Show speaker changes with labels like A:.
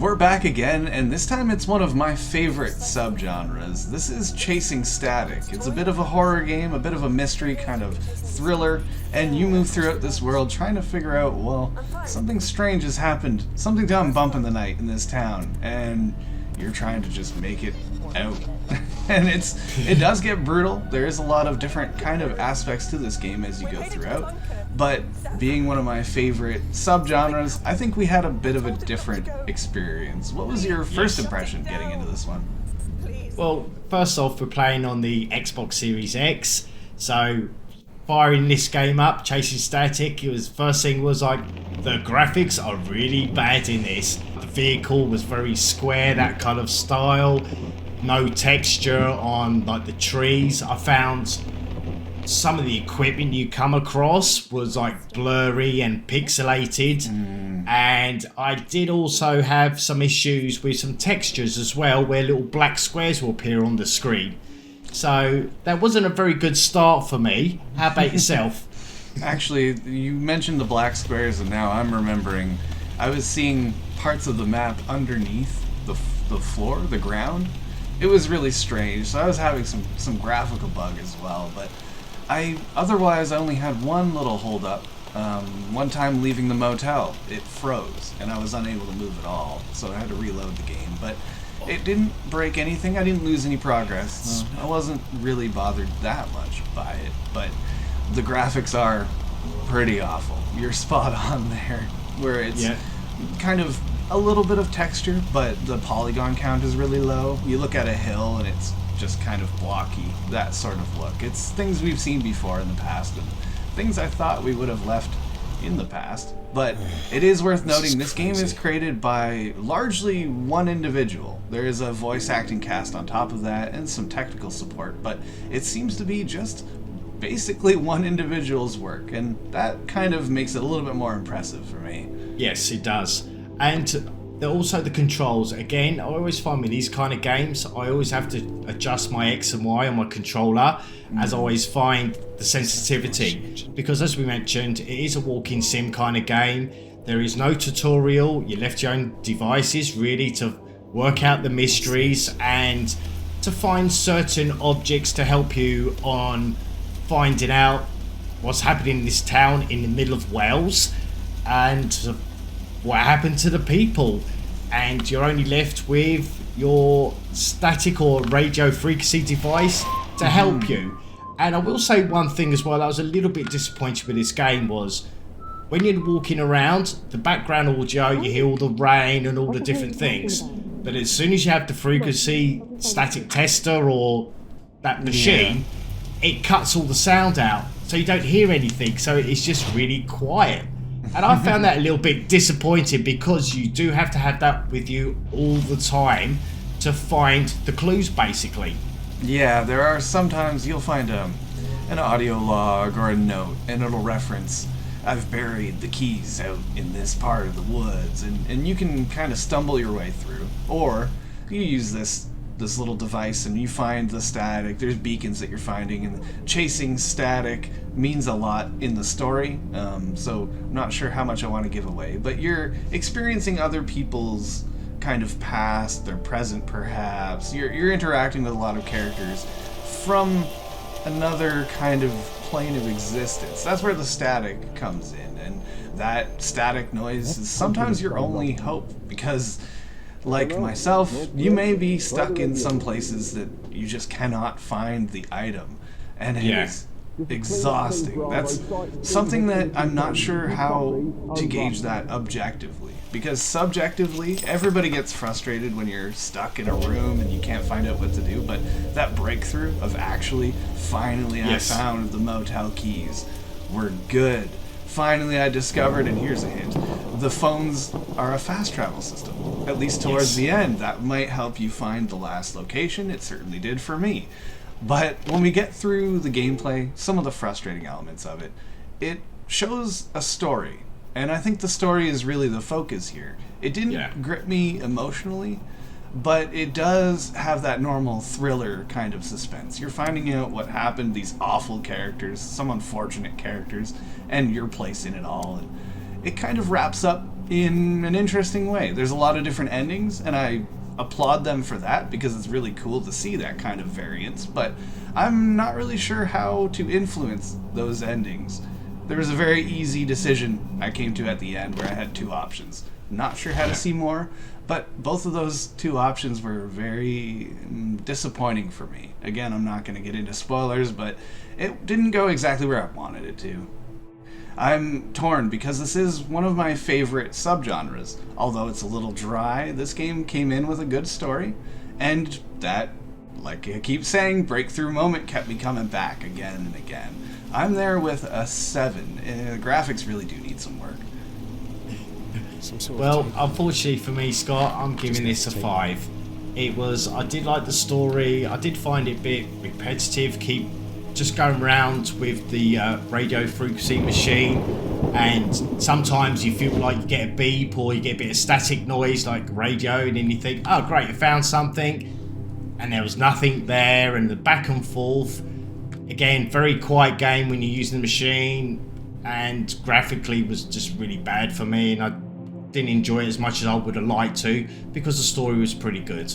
A: We're back again, and this time it's one of my favorite subgenres. This is Chasing Static. It's a bit of a horror game, a bit of a mystery kind of thriller, and you move throughout this world trying to figure out, well, something strange has happened, something done bump in the night in this town, and you're trying to just make it out. And it does get brutal. There is a lot of different kind of aspects to this game as you go throughout. But being one of my favorite subgenres, I think we had a bit of a different experience. What was your first impression getting into this one?
B: Well, first off, we're playing on the Xbox Series X, so firing this game up, Chasing Static, first thing was like, the graphics are really bad in this. The vehicle was very square, that kind of style, no texture on like the trees. I found some of the equipment you come across was like blurry and pixelated, and I did also have some issues with some textures as well, where little black squares will appear on the screen. So that wasn't a very good start for me. How about yourself?
A: Actually, you mentioned the black squares, and now I'm remembering I was seeing parts of the map underneath the floor, the ground. It was really strange, so I was having some graphical bug as well, but otherwise I only had one little hold up. One time leaving the motel, it froze, and I was unable to move at all, so I had to reload the game, but it didn't break anything. I didn't lose any progress. I wasn't really bothered that much by it, but the graphics are pretty awful. You're spot on there, where it's kind of a little bit of texture, but the polygon count is really low. You look at a hill and it's just kind of blocky, that sort of look. It's things we've seen before in the past, and things I thought we would have left in the past. But it is worth noting this game is created by largely one individual. There is a voice acting cast on top of that and some technical support, but it seems to be just basically one individual's work, and that kind of makes it a little bit more impressive for me.
B: Yes, it does. And also the controls. Again, I always find with these kind of games, I always have to adjust my X and Y on my controller, as I always find the sensitivity. Because as we mentioned, it is a walking sim kind of game. There is no tutorial. You're left to your own devices really to work out the mysteries and to find certain objects to help you on finding out what's happening in this town in the middle of Wales and what happened to the people. And you're only left with your static or radio frequency device to help you. And I will say one thing as well, I was a little bit disappointed with this game, was when you're walking around, the background audio, you hear all the rain and all the different things. But as soon as you have the frequency static tester or that machine, it cuts all the sound out, so you don't hear anything, so it's just really quiet. And I found that a little bit disappointing, because you do have to have that with you all the time to find the clues, basically.
A: Yeah, there are sometimes you'll find an audio log or a note, and it'll reference, I've buried the keys out in this part of the woods, and you can kind of stumble your way through. Or you use this little device and you find the static. There's beacons that you're finding, and chasing static means a lot in the story, so I'm not sure how much I want to give away, but you're experiencing other people's kind of past, their present perhaps. You're interacting with a lot of characters from another kind of plane of existence. That's where the static comes in, and that static noise is sometimes your only hope, because like myself, you may be stuck in some places that you just cannot find the item, and it is exhausting. That's something that I'm not sure how to gauge that objectively, because subjectively, everybody gets frustrated when you're stuck in a room and you can't find out what to do, but that breakthrough of actually, finally I found the motel keys, we're good. Finally I discovered, and here's a hint, the phones are a fast travel system, at least towards the end. That might help you find the last location. It certainly did for me. But when we get through the gameplay, some of the frustrating elements of it, it shows a story, and I think the story is really the focus here. It didn't grip me emotionally, but it does have that normal thriller kind of suspense. You're finding out what happened, these awful characters, some unfortunate characters, and your place in it all. And it kind of wraps up in an interesting way. There's a lot of different endings, and I applaud them for that because it's really cool to see that kind of variance, but I'm not really sure how to influence those endings. There was a very easy decision I came to at the end where I had two options. Not sure how to see more, but both of those two options were very disappointing for me. Again, I'm not going to get into spoilers, but it didn't go exactly where I wanted it to. I'm torn because this is one of my favorite subgenres. Although it's a little dry, this game came in with a good story, and that, like I keep saying, breakthrough moment kept me coming back again and again. I'm there with a 7. The graphics really do need some work.
B: Well, unfortunately for me, Scott, I'm giving this a 5. I did like the story. I did find it a bit repetitive. Keep just going around with the radio frequency machine, and sometimes you feel like you get a beep or you get a bit of static noise like radio, and then you think, oh great, I found something, and there was nothing there, and the back and forth. Again, very quiet game when you're using the machine, and graphically was just really bad for me, and I didn't enjoy it as much as I would have liked to because the story was pretty good.